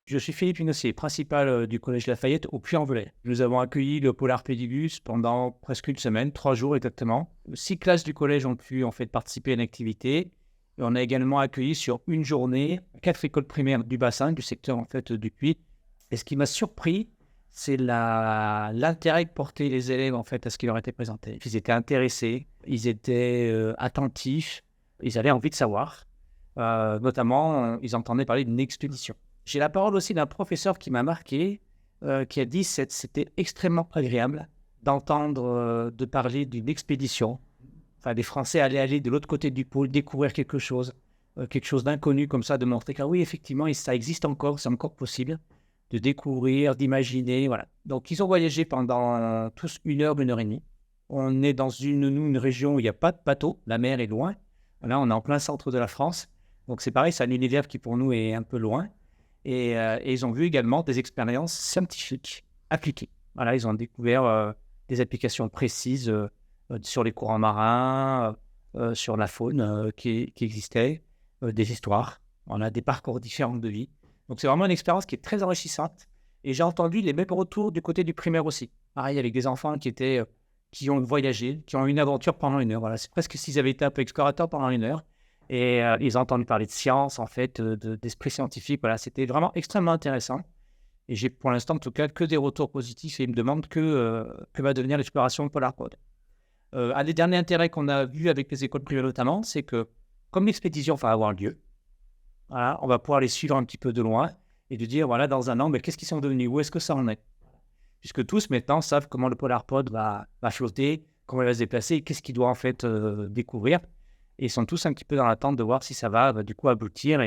Je suis Philippe Hinossier, principal, du collège Lafayette au Puy-en-Velay. Nous avons accueilli le Polar Pédiluce pendant presque une semaine, 3 jours exactement. 6 classes du collège ont pu en fait participer à une activité et on a également accueilli sur une journée 4 écoles primaires du bassin, du secteur en fait, du Puy. Et ce qui m'a surpris, c'est l'intérêt que portaient les élèves en fait à ce qui leur était présenté. Ils étaient intéressés, ils étaient, attentifs, ils avaient envie de savoir. Notamment, ils entendaient parler d'une expédition. J'ai la parole aussi d'un professeur qui m'a marqué, qui a dit: C'était extrêmement agréable d'entendre, de parler d'une expédition. Enfin, des Français allaient aller de l'autre côté du pôle, découvrir quelque chose d'inconnu comme ça, de montrer que oui, effectivement, et ça existe encore, c'est encore possible de découvrir, d'imaginer, voilà. Donc ils ont voyagé pendant, tous 1 heure et demie. On est dans une région où il y a pas de bateau, la mer est loin. Là, on est en plein centre de la France, donc c'est pareil, c'est un univers qui pour nous est un peu loin et ils ont vu également des expériences scientifiques appliquées. Voilà, ils ont découvert, des applications précises, sur les courants marins, sur la faune, qui existait, des histoires. On a des parcours différents de vie. Donc c'est vraiment une expérience qui est très enrichissante et j'ai entendu les mêmes retours du côté du primaire aussi. Pareil avec des enfants qui ont voyagé, qui ont eu une aventure pendant 1 heure. Voilà, c'est presque s'ils avaient été un peu explorateurs pendant 1 heure et ils ont entendu parler de science, en fait, d'esprit scientifique. Voilà, c'était vraiment extrêmement intéressant et j'ai pour l'instant, en tout cas, que des retours positifs et ils me demandent que va devenir l'exploration Polar Pod. Un des derniers intérêts qu'on a vu avec les écoles privées notamment, c'est que comme l'expédition va avoir lieu, voilà, on va pouvoir les suivre un petit peu de loin et de dire, voilà, dans 1 an, qu'est-ce qu'ils sont devenus? Où est-ce que ça en est? Puisque tous maintenant savent comment le Polar Pod va flotter, comment il va se déplacer, qu'est-ce qu'il doit en fait, découvrir et ils sont tous un petit peu dans l'attente de voir si ça va, du coup aboutir